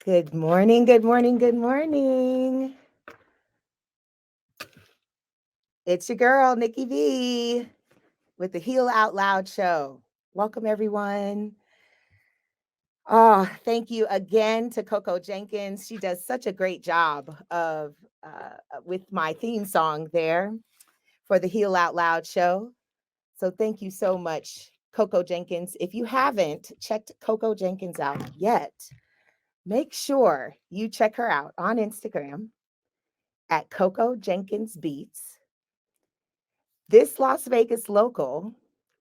Good morning, good morning, good morning. It's your girl, Nicki B, with the Heal Out Loud show. Welcome, everyone. Oh, thank you again to Coco Jenkins. She does such a great job with my theme song there for the Heal Out Loud show. So thank you so much, Coco Jenkins. If you haven't checked Coco Jenkins out yet, make sure you check her out on Instagram at Coco Jenkins Beats. This Las Vegas local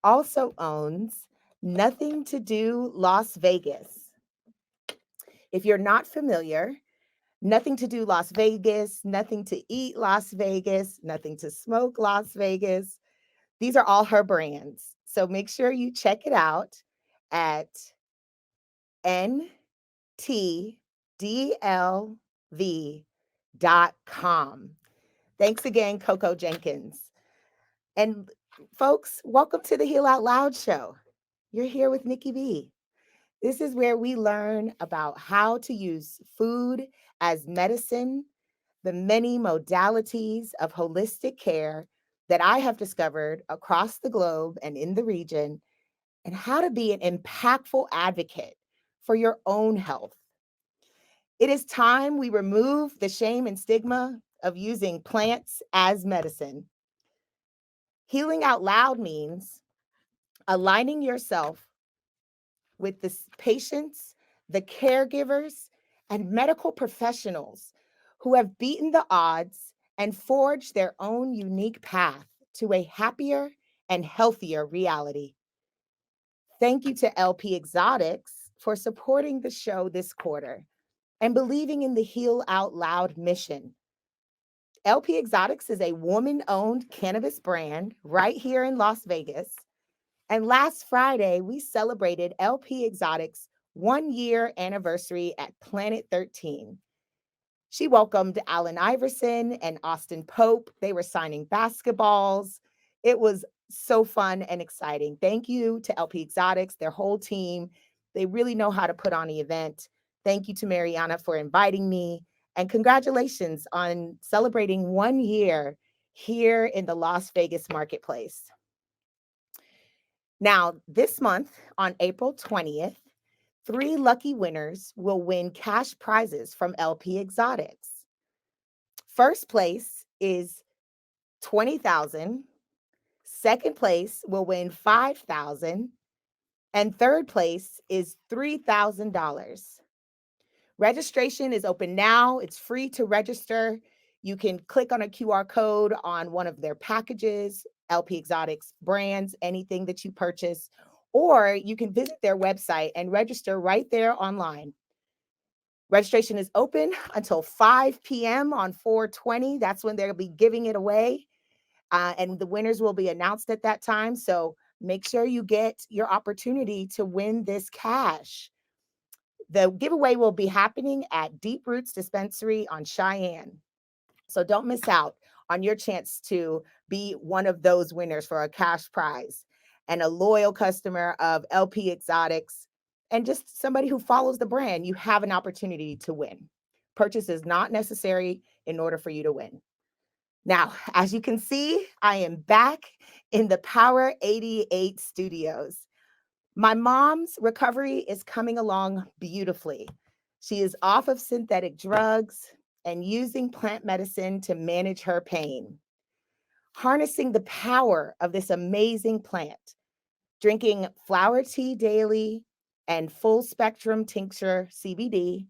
also owns Nothing to Do Las Vegas. If you're not familiar, Nothing to Do Las Vegas, Nothing to Eat Las Vegas, Nothing to Smoke Las Vegas. These are all her brands. So make sure you check it out at ntdlv.com. Thanks again, Coco Jenkins. And folks, welcome to the Heal Out Loud show. You're here with Nicki B. This is where we learn about how to use food as medicine, the many modalities of holistic care that I have discovered across the globe and in the region, and how to be an impactful advocate for your own health. It is time we remove the shame and stigma of using plants as medicine. Healing out loud means aligning yourself with the patients, the caregivers, and medical professionals who have beaten the odds and forged their own unique path to a happier and healthier reality. Thank you to LP Exotics for supporting the show this quarter and believing in the Heal Out Loud mission. LP Exotics is a woman owned cannabis brand right here in Las Vegas. And last Friday, we celebrated LP Exotics' 1 year anniversary at Planet 13. She welcomed Allen Iverson and Austin Pope. They were signing basketballs. It was so fun and exciting. Thank you to LP Exotics, their whole team. They really know how to put on the event. Thank you to Mariana for inviting me. And congratulations on celebrating 1 year here in the Las Vegas marketplace. Now, this month on April 20th, 3 lucky winners will win cash prizes from LP Exotics. First place is 20,000. Second place will win 5,000, and third place is $3,000. Registration is open now. It's free to register. You can click on a QR code on one of their packages, LP Exotics brands, anything that you purchase, or you can visit their website and register right there online. Registration is open until 5 p.m. on 4/20. That's when they'll be giving it away. And the winners will be announced at that time. So make sure you get your opportunity to win this cash. The giveaway will be happening at Deep Roots Dispensary on Cheyenne. So don't miss out on your chance to be one of those winners for a cash prize and a loyal customer of LP Exotics and just somebody who follows the brand. You have an opportunity to win. Purchase is not necessary in order for you to win. Now, as you can see, I am back in the Power 88 studios. My mom's recovery is coming along beautifully. She is off of synthetic drugs and using plant medicine to manage her pain. Harnessing the power of this amazing plant, drinking flower tea daily and full spectrum tincture CBD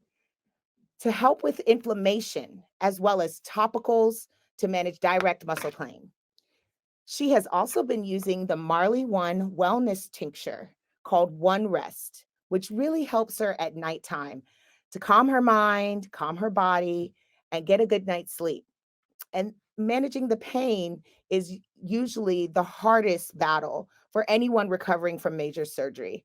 to help with inflammation, as well as topicals to manage direct muscle pain. She has also been using the Marley One wellness tincture called One Rest, which really helps her at nighttime to calm her mind, calm her body, and get a good night's sleep. And managing the pain is usually the hardest battle for anyone recovering from major surgery.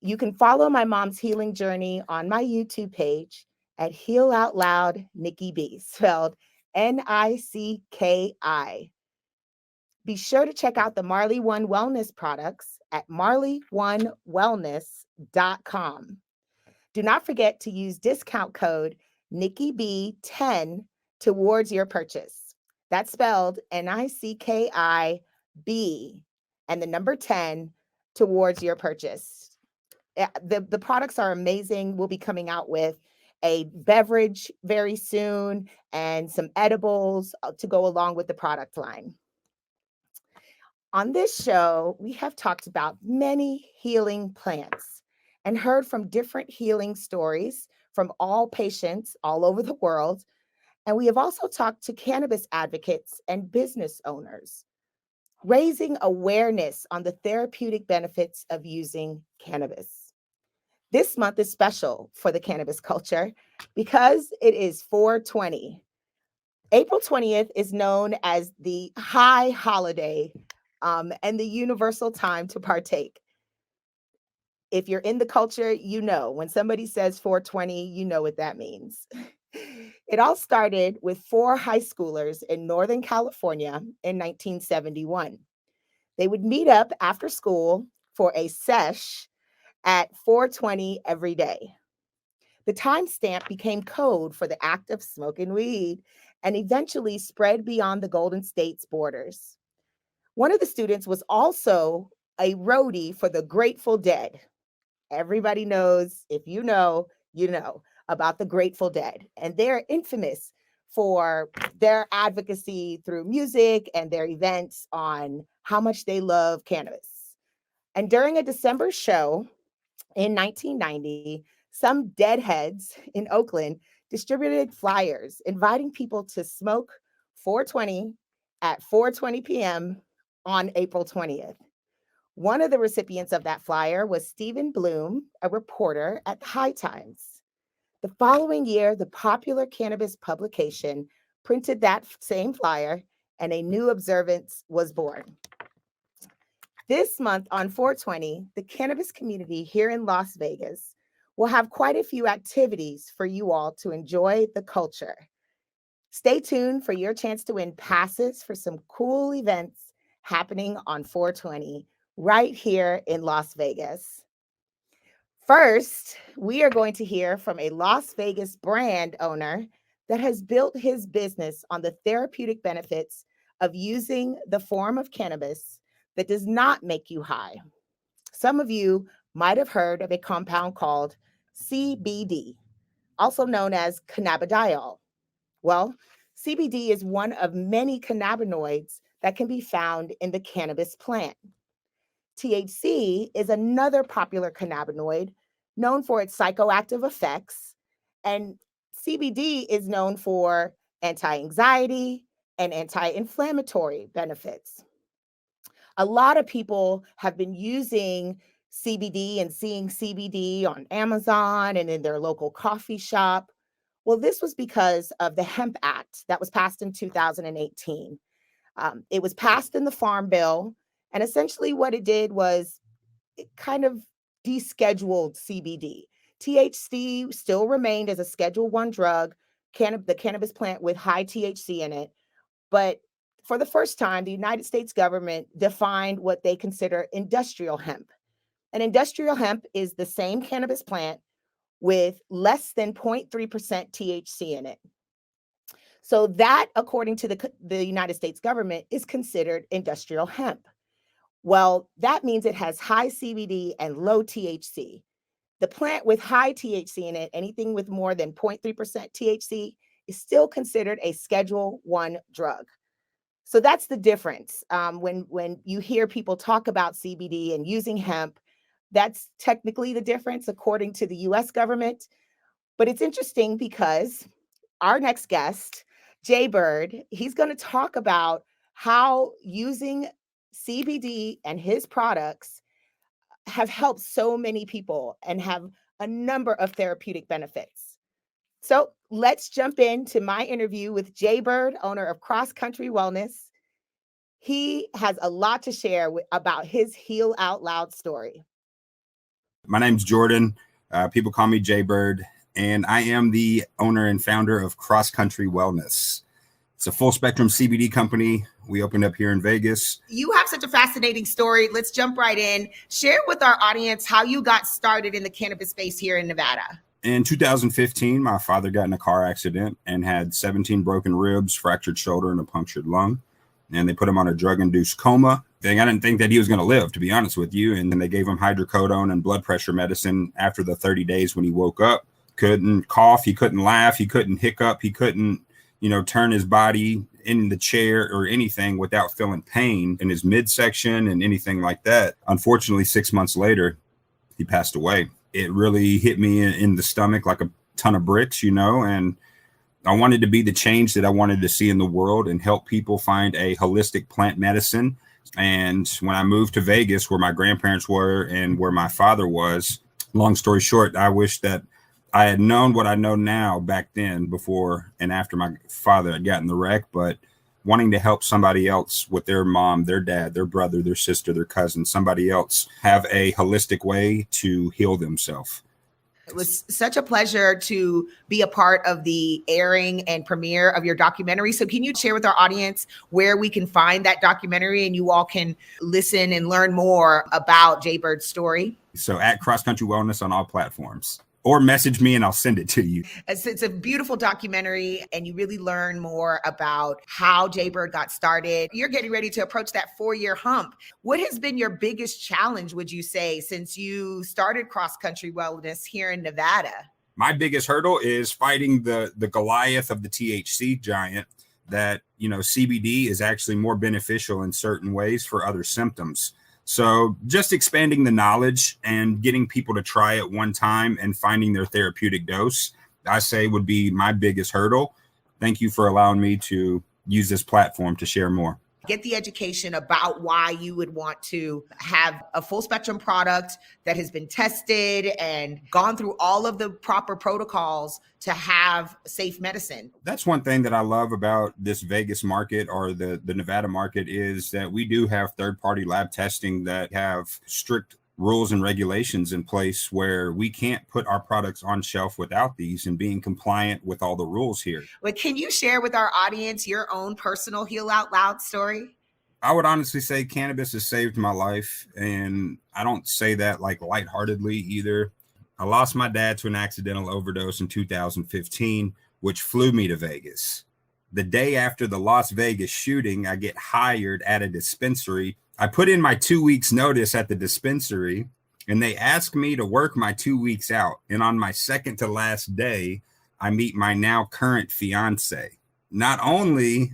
You can follow my mom's healing journey on my YouTube page at Heal Out Loud Nicki B, spelled Nicki. Be sure to check out the Marley One Wellness products at marley1wellness.com. Do not forget to use discount code Nicki B10 towards your purchase. That's spelled NICKIB and the number 10 towards your purchase. The products are amazing. We'll be coming out with a beverage very soon and some edibles to go along with the product line. On this show, we have talked about many healing plants and heard from different healing stories from all patients all over the world. And we have also talked to cannabis advocates and business owners, raising awareness on the therapeutic benefits of using cannabis. This month is special for the cannabis culture because it is 420. April 20th is known as the high holiday and the universal time to partake. If you're in the culture, you know, when somebody says 420, you know what that means. It all started with 4 high schoolers in Northern California in 1971. They would meet up after school for a sesh at 420 every day. The timestamp became code for the act of smoking weed and eventually spread beyond the Golden State's borders. One of the students was also a roadie for the Grateful Dead. Everybody knows, if you know, you know about the Grateful Dead. And they're infamous for their advocacy through music and their events on how much they love cannabis. And during a December show in 1990, some deadheads in Oakland distributed flyers inviting people to smoke 420 at 4:20 p.m. on April 20th. One of the recipients of that flyer was Stephen Bloom, a reporter at the High Times. The following year, the popular cannabis publication printed that same flyer, and a new observance was born. This month on 420, the cannabis community here in Las Vegas will have quite a few activities for you all to enjoy the culture. Stay tuned for your chance to win passes for some cool events happening on 420 right here in Las Vegas. First, we are going to hear from a Las Vegas brand owner that has built his business on the therapeutic benefits of using the form of cannabis that does not make you high. Some of you might have heard of a compound called CBD, also known as cannabidiol. Well, CBD is one of many cannabinoids that can be found in the cannabis plant. THC is another popular cannabinoid known for its psychoactive effects, and CBD is known for anti anxiety and anti inflammatory benefits. A lot of people have been using CBD and seeing CBD on Amazon and in their local coffee shop. Well, this was because of the Hemp Act that was passed in 2018. It was passed in the Farm Bill, and essentially what it did was it kind of descheduled CBD. THC still remained as a Schedule 1 drug, the cannabis plant with high THC in it, but for the first time, the United States government defined what they consider industrial hemp. And industrial hemp is the same cannabis plant with less than 0.3% THC in it. So that, according to the United States government, is considered industrial hemp. Well, that means it has high CBD and low THC. The plant with high THC in it, anything with more than 0.3% THC, is still considered a Schedule 1 drug. So that's the difference. When you hear people talk about CBD and using hemp, that's technically the difference according to the US government. But it's interesting because our next guest, Jay Bird, he's going to talk about how using CBD and his products have helped so many people and have a number of therapeutic benefits. So let's jump into my interview with Jay Bird, owner of Cross Country Wellness. He has a lot to share about his Heal Out Loud story. My name's Jordan. People call me Jay Bird, and I am the owner and founder of Cross Country Wellness. It's a full spectrum CBD company. We opened up here in Vegas. You have such a fascinating story. Let's jump right in. Share with our audience how you got started in the cannabis space here in Nevada. In 2015, my father got in a car accident and had 17 broken ribs, fractured shoulder, and a punctured lung. And they put him on a drug-induced coma. I didn't think that he was going to live, to be honest with you. And then they gave him hydrocodone and blood pressure medicine after the 30 days when he woke up. Couldn't cough, he couldn't laugh, he couldn't hiccup, he couldn't, turn his body in the chair or anything without feeling pain in his midsection and anything like that. Unfortunately, 6 months later, he passed away. It really hit me in the stomach like a ton of bricks, and I wanted to be the change that I wanted to see in the world and help people find a holistic plant medicine. And when I moved to Vegas, where my grandparents were and where my father was, long story short, I wish that I had known what I know now back then, before and after my father had gotten the wreck, but wanting to help somebody else with their mom, their dad, their brother, their sister, their cousin, somebody else have a holistic way to heal themselves. It was such a pleasure to be a part of the airing and premiere of your documentary. So can you share with our audience where we can find that documentary and you all can listen and learn more about Jaybird's story? So at Cross Country Wellness on all platforms. Or message me and I'll send it to you. It's a beautiful documentary, and you really learn more about how Jaybird got started. You're getting ready to approach that 4-year hump. What has been your biggest challenge, would you say, since you started Cross Country Wellness here in Nevada? My biggest hurdle is fighting the Goliath of the THC giant, that, CBD is actually more beneficial in certain ways for other symptoms. So just expanding the knowledge and getting people to try it one time and finding their therapeutic dose, I say, would be my biggest hurdle. Thank you for allowing me to use this platform to share more. Get the education about why you would want to have a full spectrum product that has been tested and gone through all of the proper protocols to have safe medicine. That's one thing that I love about this Vegas market, or the Nevada market, is that we do have third-party lab testing that have strict rules and regulations in place where we can't put our products on shelf without these and being compliant with all the rules here. But can you share with our audience your own personal Heal Out Loud story? I would honestly say cannabis has saved my life, and I don't say that like lightheartedly either. I lost my dad to an accidental overdose in 2015, which flew me to Vegas. The day after the Las Vegas shooting, I get hired at a dispensary. I put in my 2 weeks notice at the dispensary, and they asked me to work my 2 weeks out. And on my second to last day, I meet my now current fiance. Not only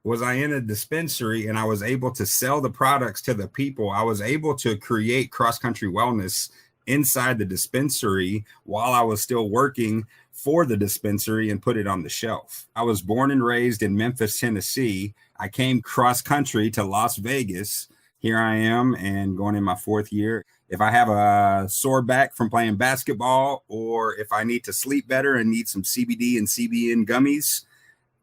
was I in a dispensary and I was able to sell the products to the people, I was able to create Cross Country Wellness inside the dispensary while I was still working for the dispensary and put it on the shelf. I was born and raised in Memphis, Tennessee. I came cross country to Las Vegas. Here I am, and going in my 4th year. If I have a sore back from playing basketball, or if I need to sleep better and need some CBD and CBN gummies,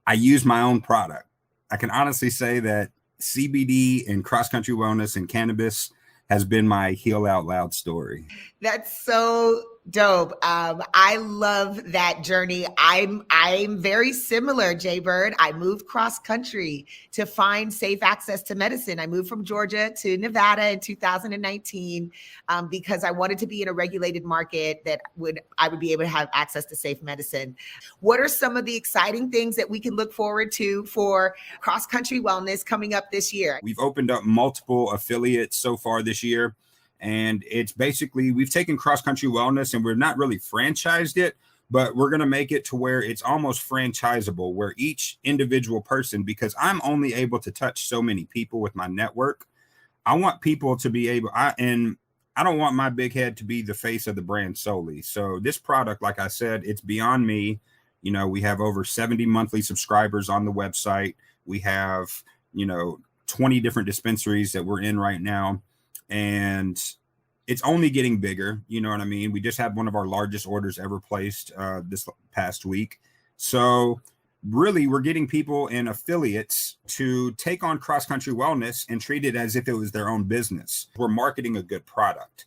I use my own product. I can honestly say that CBD and Cross Country Wellness and cannabis has been my Heal Out Loud story. That's so dope. I love that journey. I'm very similar, Jaybird. I moved cross country to find safe access to medicine. I moved from Georgia to Nevada in 2019 because I wanted to be in a regulated market that I would be able to have access to safe medicine. What are some of the exciting things that we can look forward to for Cross Country Wellness coming up this year? We've opened up multiple affiliates so far this year. And it's basically, we've taken Cross Country Wellness and we're not really franchised it, but we're going to make it to where it's almost franchisable, where each individual person, because I'm only able to touch so many people with my network, I want people to be able, and I don't want my big head to be the face of the brand solely. So this product, like I said, it's beyond me. We have over 70 monthly subscribers on the website. We have, 20 different dispensaries that we're in right now. And it's only getting bigger. You know what I mean? We just had one of our largest orders ever placed this past week. So really, we're getting people and affiliates to take on Cross Country Wellness and treat it as if it was their own business. We're marketing a good product.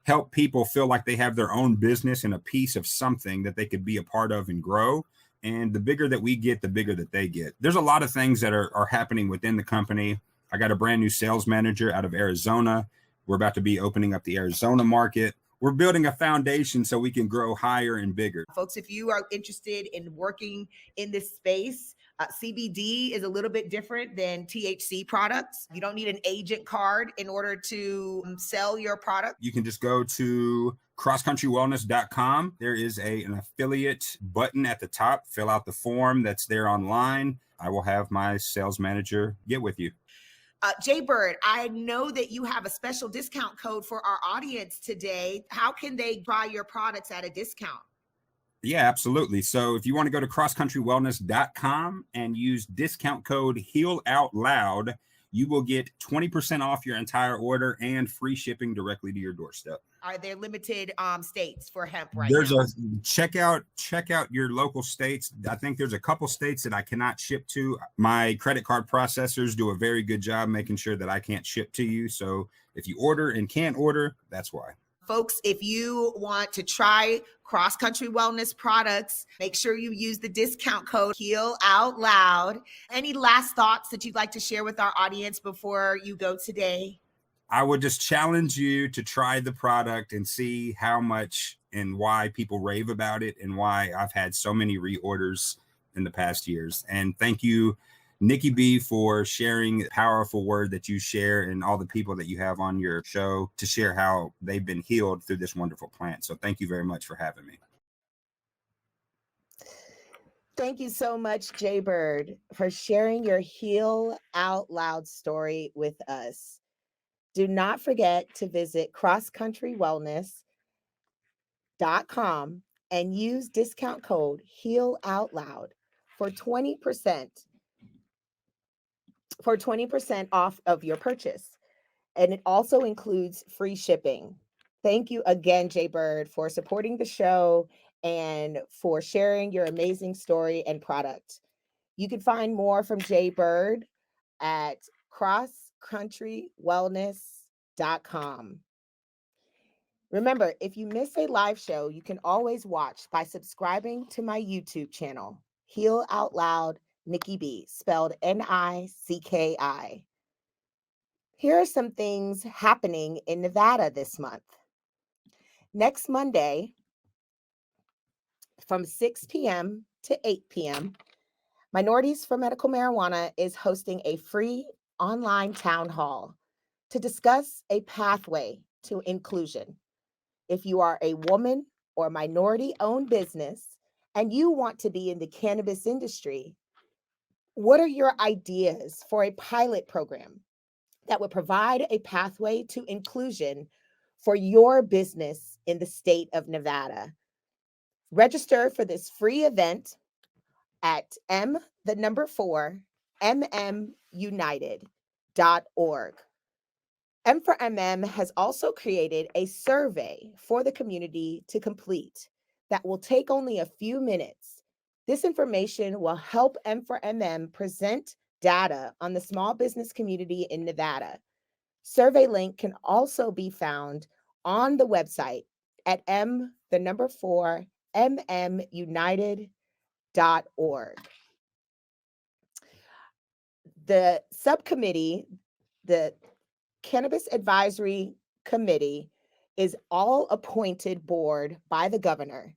Help people feel like they have their own business and a piece of something that they could be a part of and grow. And the bigger that we get, the bigger that they get. There's a lot of things that are happening within the company. I got a brand new sales manager out of Arizona. We're about to be opening up the Arizona market. We're building a foundation so we can grow higher and bigger. Folks, if you are interested in working in this space, CBD is a little bit different than THC products. You don't need an agent card in order to sell your product. You can just go to crosscountrywellness.com. There is an affiliate button at the top. Fill out the form that's there online. I will have my sales manager get with you. Jay Bird, I know that you have a special discount code for our audience today. How can they buy your products at a discount? Yeah, absolutely. So if you want to go to crosscountrywellness.com and use discount code HEALOUTLOUD, you will get 20% off your entire order and free shipping directly to your doorstep. Are there limited states for hemp right There's now? check out your local states. I think there's a couple states that I cannot ship to. My credit card processors do a very good job making sure that I can't ship to you. So if you order and can't order, that's why. Folks, if you want to try Cross Country Wellness products, make sure you use the discount code Heal Out Loud. Any last thoughts that you'd like to share with our audience before you go today? I would just challenge you to try the product and see how much and why people rave about it and why I've had so many reorders in the past years. And thank you, Nicki B, for sharing the powerful word that you share and all the people that you have on your show to share how they've been healed through this wonderful plant. So thank you very much for having me. Thank you so much, Jay Bird, for sharing your Heal Out Loud story with us. Do not forget to visit crosscountrywellness.com and use discount code Heal Out Loud for 20% off of your purchase. And it also includes free shipping. Thank you again, Jay Bird, for supporting the show and for sharing your amazing story and product. You can find more from Jay Bird at crosscountrywellness.com. Remember, if you miss a live show, you can always watch by subscribing to my YouTube channel, Heal Out Loud Nicki B, spelled Nicki. Here are some things happening in Nevada this month. Next Monday, from 6 p.m. to 8 p.m., Minorities for Medical Marijuana is hosting a free online town hall to discuss a pathway to inclusion. If you are a woman or minority-owned business and you want to be in the cannabis industry, what are your ideas for a pilot program that would provide a pathway to inclusion for your business in the state of Nevada? Register for this free event at mmunited.org. M for MM has also created a survey for the community to complete that will take only a few minutes. This information will help M for MM present data on the small business community in Nevada. Survey link can also be found on the website at mmunited.org. The subcommittee, the Cannabis Advisory Committee, is all appointed board by the governor.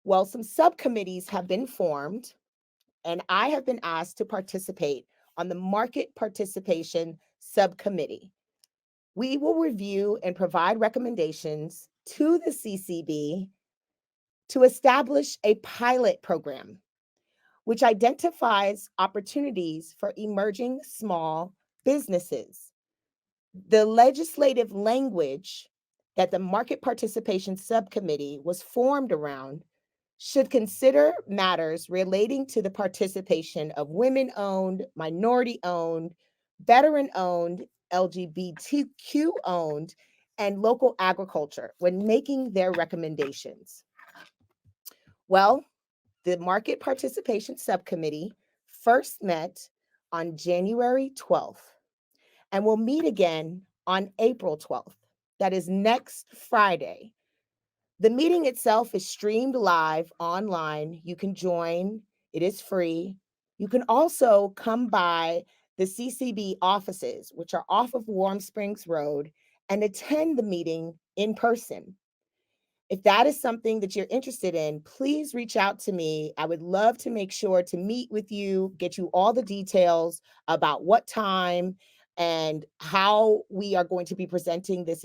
Well, some subcommittees have been formed, and I have been asked to participate on the Market Participation Subcommittee. We will review and provide recommendations to the CCB to establish a pilot program which identifies opportunities for emerging small businesses. The legislative language that the Market Participation Subcommittee was formed around should consider matters relating to the participation of women-owned, minority-owned, veteran-owned, LGBTQ-owned, and local agriculture when making their recommendations. Well, the Market Participation Subcommittee first met on January 12th and will meet again on April 12th. That is next Friday. The meeting itself is streamed live online. You can join It is free. You can also come by the CCB offices, which are off of Warm Springs Road, and attend the meeting in person. If that is something that you're interested in, please reach out to me. I would love to make sure to meet with you, get you all the details about what time and how we are going to be presenting this